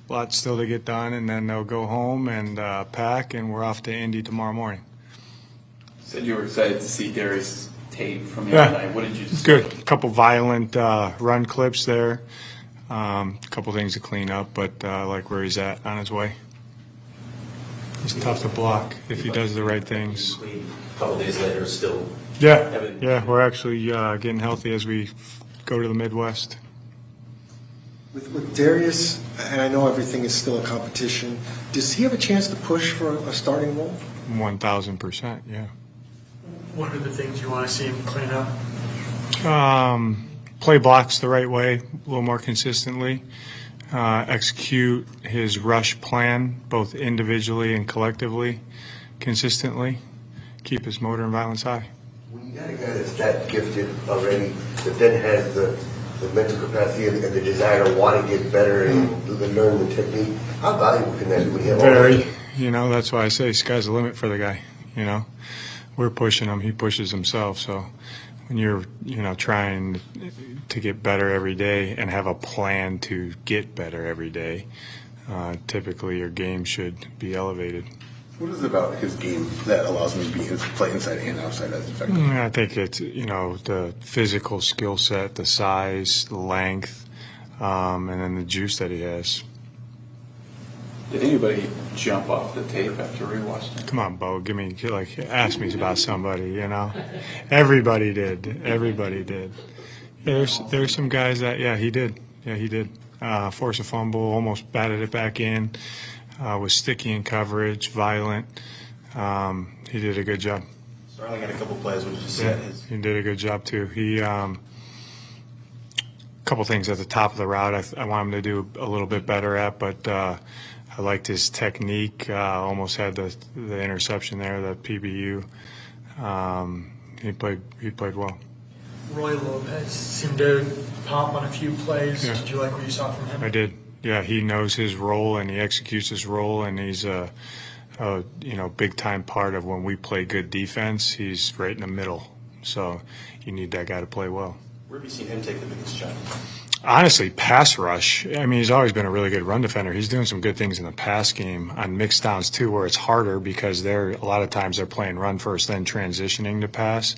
lot still to get done, and then they'll go home and pack, and we're off to Indy tomorrow morning. You said you were excited to see Darius tape from the other night. What did you just Good. A couple violent run clips there. A couple things to clean up, but I like where he's at on his way. He's tough to block if he does the right things. A couple days later, still. Yeah, we're actually getting healthy as we go to the Midwest. With Darius, and I know everything is still a competition, does he have a chance to push for a starting role? 1,000%, yeah. What are the things you want to see him clean up? Play blocks the right way, a little more consistently. Execute his rush plan, both individually and collectively, consistently. Keep his motor and violence high. When you got a guy that's that gifted already, that then has the mental capacity and the desire to want to get better and learn the technique, how valuable can that be when you have Very. You know, that's why I say sky's the limit for the guy. You know, we're pushing him, he pushes himself. So when you're, trying to get better every day and have a plan to get better every day, typically your game should be elevated. What is it about his game that allows him to play inside and outside as effectively? I think it's, the physical skill set, the size, the length, and then the juice that he has. Did anybody jump off the tape after rewatching it? Come on, Bo. Ask me about somebody, Everybody did. Yeah, there's some guys that, he did. Yeah, he did. Forced a fumble, almost batted it back in. Was sticky in coverage, violent. He did a good job. Starling had a couple plays. What did you see? Yeah, he did a good job too. He a couple things at the top of the route I want him to do a little bit better at, but I liked his technique. Almost had the interception there, the PBU. He played well. Roy Lopez seemed to pop on a few plays. Yeah. Did you like what you saw from him? I did. Yeah, he knows his role and he executes his role, and he's a big time part of when we play good defense. He's right in the middle, so you need that guy to play well. Where have you seen him take the biggest jump? Honestly, pass rush. I mean, he's always been a really good run defender. He's doing some good things in the pass game on mixed downs too, where it's harder because a lot of times they're playing run first, then transitioning to pass.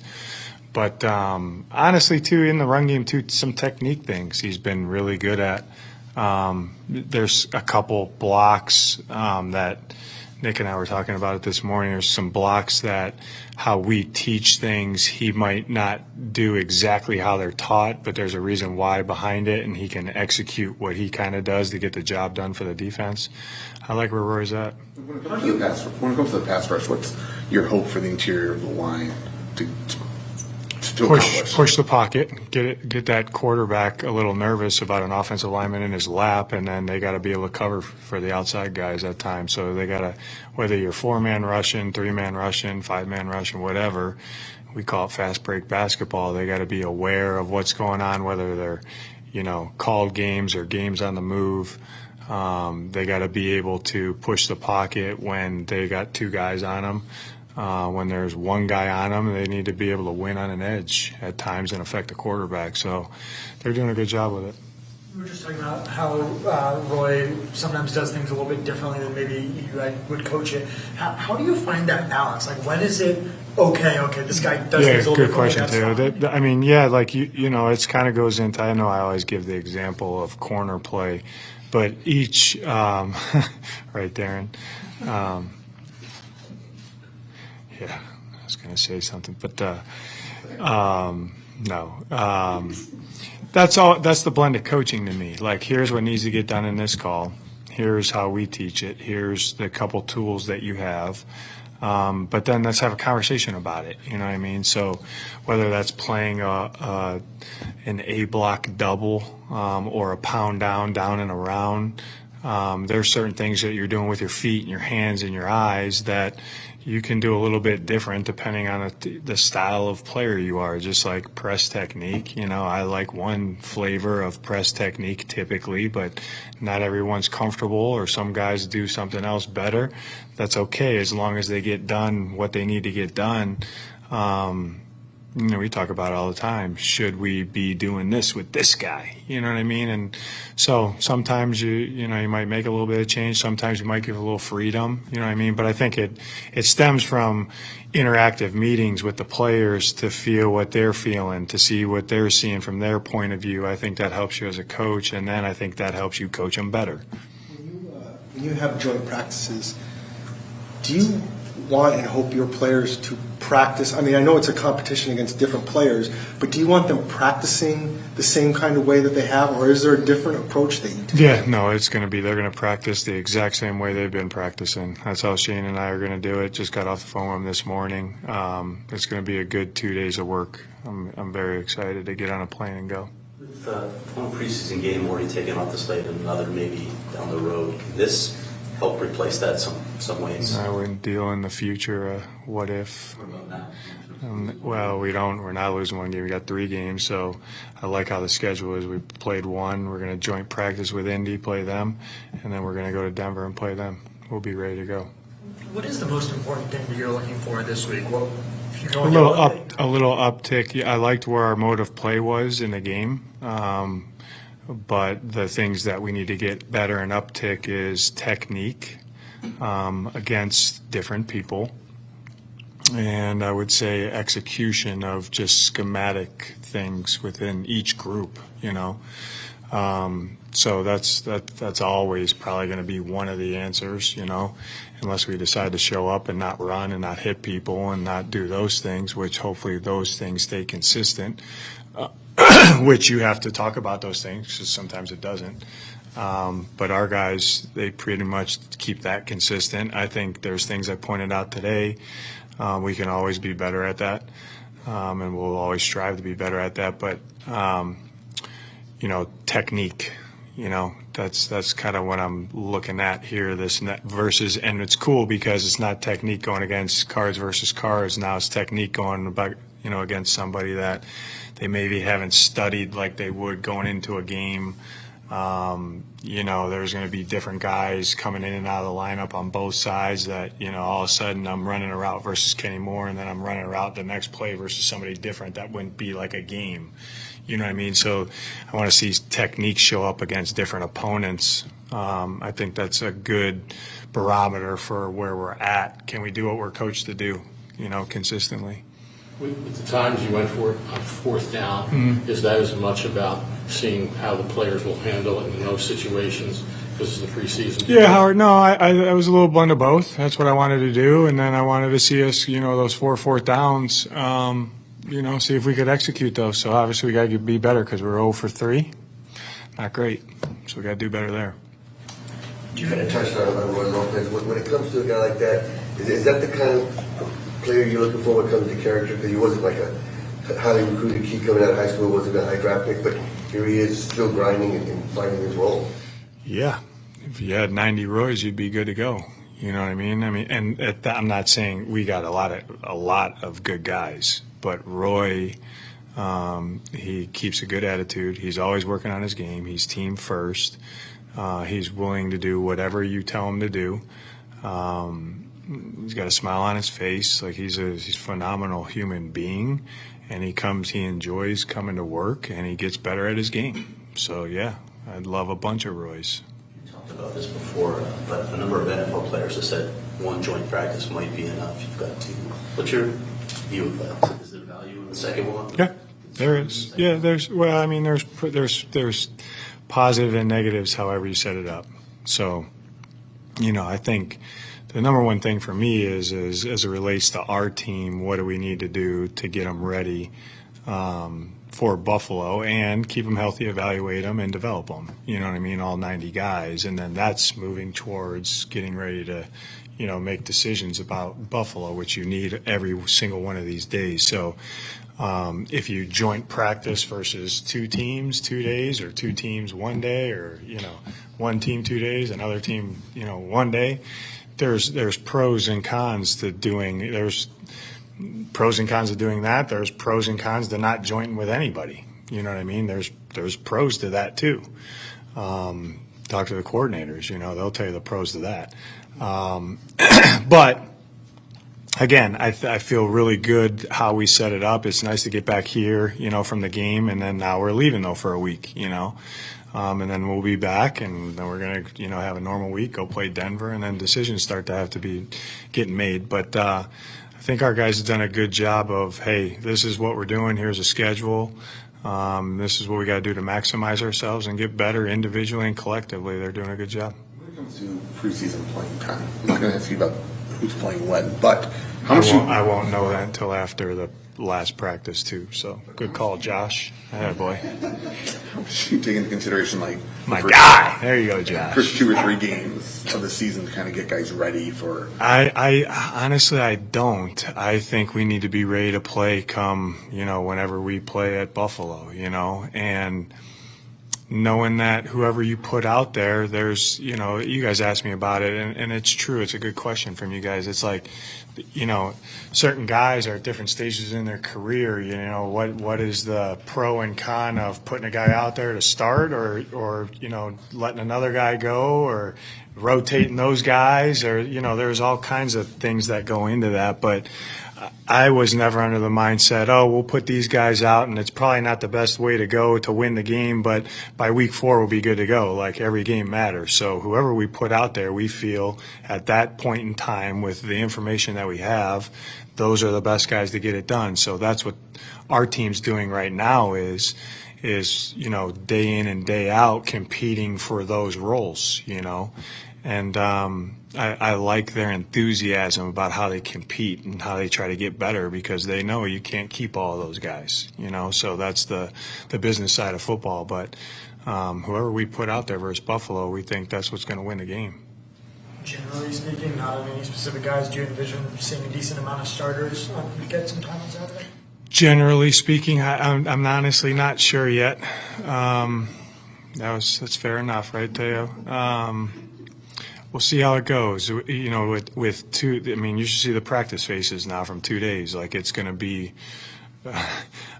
But honestly, too, in the run game too, some technique things he's been really good at. There's a couple blocks that Nick and I were talking about it this morning. There's some blocks that how we teach things, he might not do exactly how they're taught, but there's a reason why behind it, and he can execute what he kind of does to get the job done for the defense. I like where Roy's at. When it comes to the pass rush, what's your hope for the interior of the line to push the pocket, get that quarterback a little nervous about an offensive lineman in his lap, and then they got to be able to cover for the outside guys at times. So they got to, whether you're 4-man rushing, 3-man rushing, 5-man rushing, whatever, we call it fast break basketball. They got to be aware of what's going on, whether they're, called games or games on the move. They got to be able to push the pocket when they got two guys on them. When there's one guy on them, they need to be able to win on an edge at times and affect the quarterback. So they're doing a good job with it. We were just talking about how Roy sometimes does things a little bit differently than maybe you would coach it. How do you find that balance? Like, when is it okay, this guy does things a little bit differently? Yeah, good question, too. It kind of goes into, I know I always give the example of corner play, but each, right, Darren? Yeah, I was going to say something, but no. That's all. That's the blended coaching to me. Like, here's what needs to get done in this call. Here's how we teach it. Here's the couple tools that you have. But then let's have a conversation about it. You know what I mean? So whether that's playing an A block double or a pound down and around, there's certain things that you're doing with your feet and your hands and your eyes that you can do a little bit different depending on the style of player you are, just like press technique. I like one flavor of press technique typically, but not everyone's comfortable, or some guys do something else better. That's okay as long as they get done what they need to get done. we talk about it all the time. Should we be doing this with this guy? You know what I mean? And so sometimes you might make a little bit of change. Sometimes you might give a little freedom. You know what I mean? But I think it stems from interactive meetings with the players to feel what they're feeling, to see what they're seeing from their point of view. I think that helps you as a coach, and then I think that helps you coach them better. When you have joint practices, do you want and hope your players to practice? I mean, I know it's a competition against different players, but do you want them practicing the same kind of way that they have, or is there a different approach that you take? Yeah, no, they're going to practice the exact same way they've been practicing. That's how Shane and I are going to do it. Just got off the phone with them this morning. It's going to be a good 2 days of work. I'm very excited to get on a plane and go. With one preseason game already taken off the slate and another maybe down the road, can this help replace that some ways? I wouldn't deal in the future. What if? What about now? Well, we're not losing one game. We got 3 games, so I like how the schedule is. We played one. We're going to joint practice with Indy, play them, and then we're going to go to Denver and play them. We'll be ready to go. What is the most important thing that you're looking for this week? Well, if you're A going little uptick. Yeah, I liked where our mode of play was in the game. But the things that we need to get better and uptick is technique against different people. And I would say execution of just schematic things within each group, So that's always probably going to be one of the answers, unless we decide to show up and not run and not hit people and not do those things, which hopefully those things stay consistent. Which you have to talk about those things because sometimes it doesn't. But our guys, they pretty much keep that consistent. I think there's things I pointed out today. We can always be better at that, and we'll always strive to be better at that. But, technique, that's kind of what I'm looking at here, this and that versus, and it's cool because it's not technique going against cards versus cards. Now it's technique going about, against somebody that they maybe haven't studied like they would going into a game. There's going to be different guys coming in and out of the lineup on both sides that, all of a sudden I'm running a route versus Kenny Moore, and then I'm running a route the next play versus somebody different. That wouldn't be like a game. You know what I mean? So I want to see technique show up against different opponents. I think that's a good barometer for where we're at. Can we do what we're coached to do, consistently? With the times you went for it on 4th down, is that as much about seeing how the players will handle it in those situations because of the preseason? Yeah, Howard, no, I was a little blend of both. That's what I wanted to do, and then I wanted to see us, those 4 4th downs, see if we could execute those. So obviously we got to be better because we're 0 for 3. Not great. So we got to do better there. You kind of touched on Roy Lopez. When it comes to a guy like that, is that the kind of player you're looking for when it comes to character? Because he wasn't like a highly recruited kid coming out of high school, wasn't a high draft pick, but here he is still grinding and finding his role. Yeah. If you had 90 Roys, you'd be good to go. You know what I mean? And at that, I'm not saying we got a lot of good guys, but Roy, he keeps a good attitude. He's always working on his game. He's team first. He's willing to do whatever you tell him to do. He's got a smile on his face. Like he's a phenomenal human being, and he enjoys coming to work, and he gets better at his game. So yeah, I'd love a bunch of Roys. You talked about this before, but a number of NFL players have said one joint practice might be enough. You've got 2. What's your view of that? Is there value in the second one? Yeah, there is. Yeah, there's positive and negatives, however you set it up. So, I think the number one thing for me is as it relates to our team, what do we need to do to get them ready for Buffalo and keep them healthy, evaluate them, and develop them. You know what I mean? All 90 guys. And then that's moving towards getting ready to, make decisions about Buffalo, which you need every single one of these days. So if you joint practice versus 2 teams 2 days, or 2 teams 1 day, or, one team 2 days, another team, 1 day, there's pros and cons to doing. There's pros and cons of doing that. There's pros and cons to not jointing with anybody. You know what I mean? There's pros to that too. Talk to the coordinators. They'll tell you the pros to that. But again, I feel really good how we set it up. It's nice to get back here, from the game, and then now we're leaving though for a week, and then we'll be back, and then we're gonna, have a normal week, go play Denver, and then decisions start to have to be getting made. But I think our guys have done a good job of, hey, this is what we're doing. Here's a schedule. This is what we got to do to maximize ourselves and get better individually and collectively. They're doing a good job. When it comes to preseason playing time, I'm not going to ask you about who's playing when, but how much I won't know that until after the last practice too. So good call, Josh. Boy. you take into consideration, My guy. There you go, Josh. first 2 or 3 games of the season to kind of get guys ready for? I honestly, I don't. I think we need to be ready to play come, whenever we play at Buffalo, and knowing that whoever you put out there, there's, you guys asked me about it, and it's true. It's a good question from you guys. It's like, certain guys are at different stages in their career. What is the pro and con of putting a guy out there to start, or letting another guy go, or rotating those guys, or there's all kinds of things that go into that. But I was never under the mindset, we'll put these guys out, and it's probably not the best way to go to win the game, but by week 4 we'll be good to go. Like, every game matters. So whoever we put out there, we feel at that point in time with the information that we have, those are the best guys to get it done. So that's what our team's doing right now is day in and day out competing for those roles, and I like their enthusiasm about how they compete and how they try to get better, because they know you can't keep all of those guys, so that's the business side of football. But whoever we put out there versus Buffalo, we think that's what's going to win the game. Generally speaking, not on any specific guys, do you envision seeing a decent amount of starters get some time on Saturday? Generally speaking, I'm honestly not sure yet. That's fair enough, right, Teo? We'll see how it goes. With 2, you should see the practice faces now from 2 days. Like, it's going to be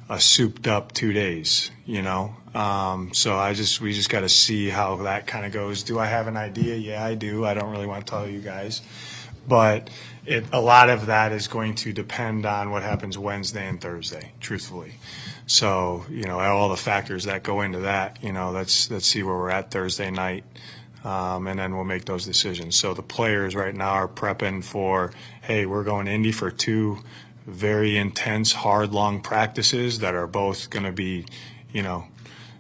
a souped up 2 days, So we just got to see how that kind of goes. Do I have an idea? Yeah, I do. I don't really want to tell you guys, but a lot of that is going to depend on what happens Wednesday and Thursday, truthfully. So, all the factors that go into that, let's see where we're at Thursday night. And then we'll make those decisions. So the players right now are prepping for, hey, we're going to Indy for 2 very intense, hard, long practices that are both going to be,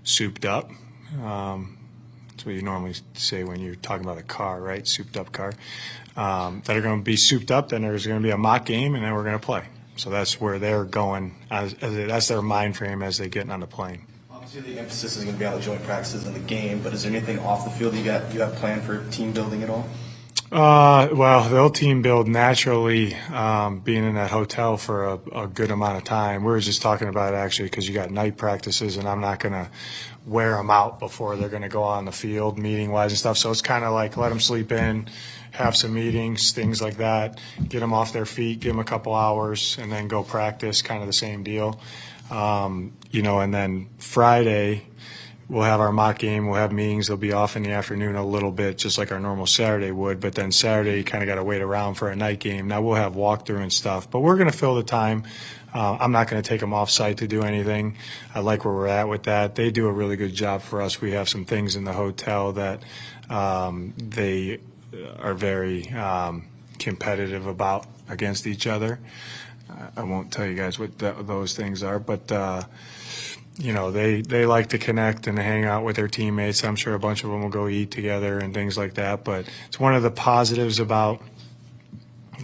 souped up. That's what you normally say when you're talking about a car, right? Souped up car. That are going to be souped up. Then there's going to be a mock game, and then we're going to play. So that's where they're going. That's their mind frame as they get on the plane. Obviously, the emphasis is going to be on the joint practices in the game, but is there anything off the field you have planned for team building at all? Well, they'll team build naturally, being in that hotel for a good amount of time. We were just talking about it actually because you got night practices, and I'm not going to wear them out before they're going to go on the field meeting-wise and stuff. So it's kind of like let them sleep in, have some meetings, things like that, get them off their feet, give them a couple hours, and then go practice, kind of the same deal. And then Friday we'll have our mock game, we'll have meetings, they'll be off in the afternoon a little bit, just like our normal Saturday would, but then Saturday you kind of got to wait around for a night game. Now we'll have walkthrough and stuff, but we're going to fill the time. I'm not going to take them off site to do anything. I like where we're at with that. They do a really good job for us. We have some things in the hotel that they are very competitive about against each other. I won't tell you guys what those things are, but they like to connect and hang out with their teammates. I'm sure a bunch of them will go eat together and things like that. But it's one of the positives about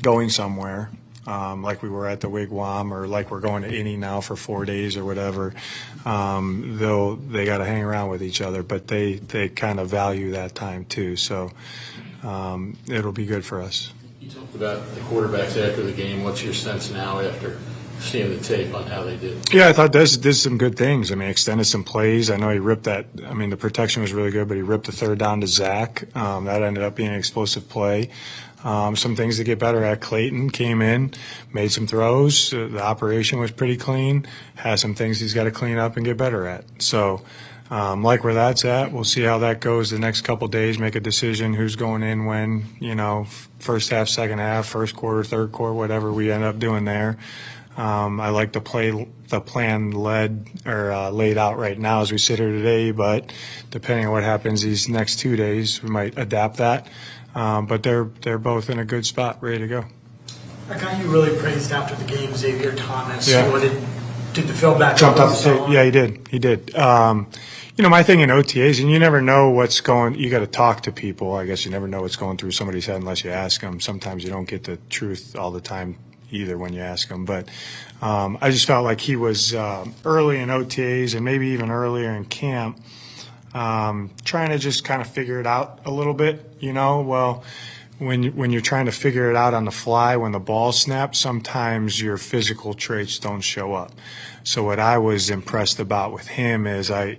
going somewhere, like we were at the Wigwam, or like we're going to Indy now for 4 days or whatever. They got to hang around with each other, but they kind of value that time too. So it'll be good for us. You talked about the quarterbacks after the game. What's your sense now after seeing the tape on how they did? Yeah, I thought Des did some good things. extended some plays. I know he ripped that. The protection was really good, but he ripped the third down to Zach. That ended up being an explosive play. Some things to get better at. Clayton came in, made some throws. The operation was pretty clean. Has some things he's got to clean up and get better at. So like where that's at. We'll see how that goes the next couple days, make a decision who's going in when, first half, second half, first quarter, third quarter, whatever we end up doing there. I like the plan laid out right now as we sit here today, but depending on what happens these next 2 days, we might adapt that. But they're both in a good spot, ready to go. I got you really praised after the game, Xavier Thomas. Yeah. Did the film back Jumped up? off the tape. Yeah, he did. My thing in OTAs, and you never know what's going. You got to talk to people. I guess you never know what's going through somebody's head unless you ask them. Sometimes you don't get the truth all the time either when you ask them. But I just felt like he was early in OTAs and maybe even earlier in camp, trying to just kind of figure it out a little bit. Well, when you're trying to figure it out on the fly, when the ball snaps, sometimes your physical traits don't show up. So what I was impressed about with him is I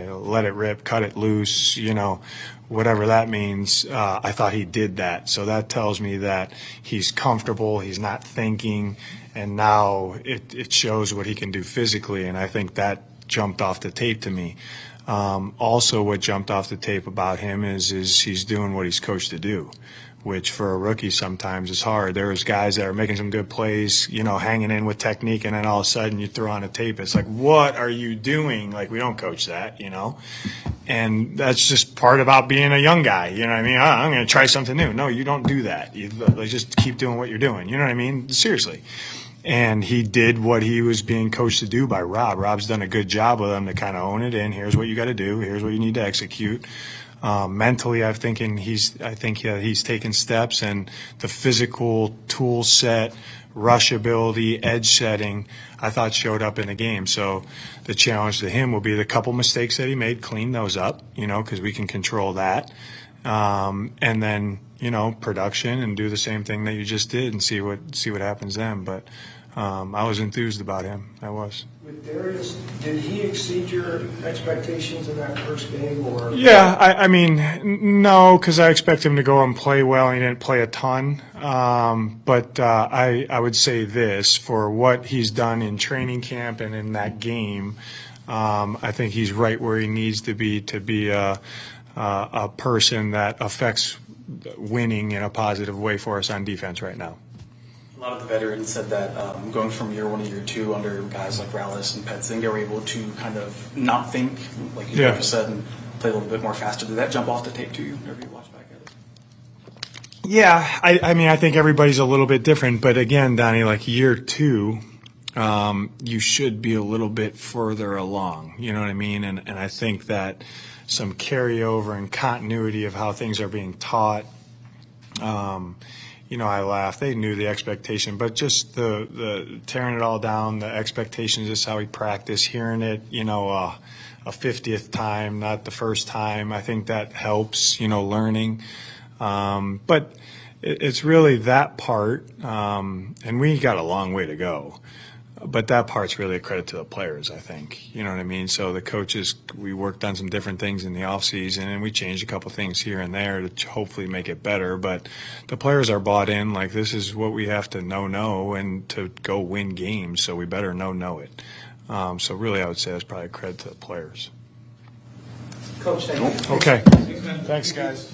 let it rip, cut it loose, whatever that means. I thought he did that. So that tells me that he's comfortable, he's not thinking, and now it shows what he can do physically. And I think that jumped off the tape to me. Also, what jumped off the tape about him is he's doing what he's coached to do, which for a rookie sometimes is hard. There's guys that are making some good plays, hanging in with technique, and then all of a sudden you throw on a tape. It's like, what are you doing? Like, we don't coach that, And that's just part about being a young guy, you know what I mean? I'm going to try something new. No, you don't do that. You just keep doing what you're doing, you know what I mean? Seriously. And he did what he was being coached to do by Rob. Rob's done a good job with him to kind of own it in. Here's what you got to do. Here's what you need to execute. Mentally, I think he's taken steps, and the physical tool set, rush ability, edge setting, I thought showed up in the game. So the challenge to him will be the couple mistakes that he made, clean those up, because we can control that. And then, production, and do the same thing that you just did and see what happens then. But I was enthused about him. I was. With Darius, did he exceed your expectations in that first game? Or yeah, I mean, no, because I expect him to go and play well. He didn't play a ton, but I would say this, for what he's done in training camp and in that game, I think he's right where he needs to be a person that affects winning in a positive way for us on defense right now. A lot of the veterans said that going from year one to year two under guys like Rallis and Petzing, they were able to kind of not think, like you just said, and play a little bit more faster. Did that jump off the tape to you whenever you watch back at it? Yeah, I mean, I think everybody's a little bit different. But again, Donnie, like year two, you should be a little bit further along. You know what I mean? And I think that some carryover and continuity of how things are being taught. I laughed. They knew the expectation, but just the tearing it all down, the expectations is how we practice, hearing it, a 50th time, not the first time. I think that helps, learning. But it's really that part, and we got a long way to go. But that part's really a credit to the players, I think. You know what I mean? So the coaches, we worked on some different things in the offseason, and we changed a couple things here and there to hopefully make it better. But the players are bought in, like this is what we have to know, and to go win games, so we better know it. So really I would say that's probably a credit to the players. Coach, thank you. Okay. Thanks, guys.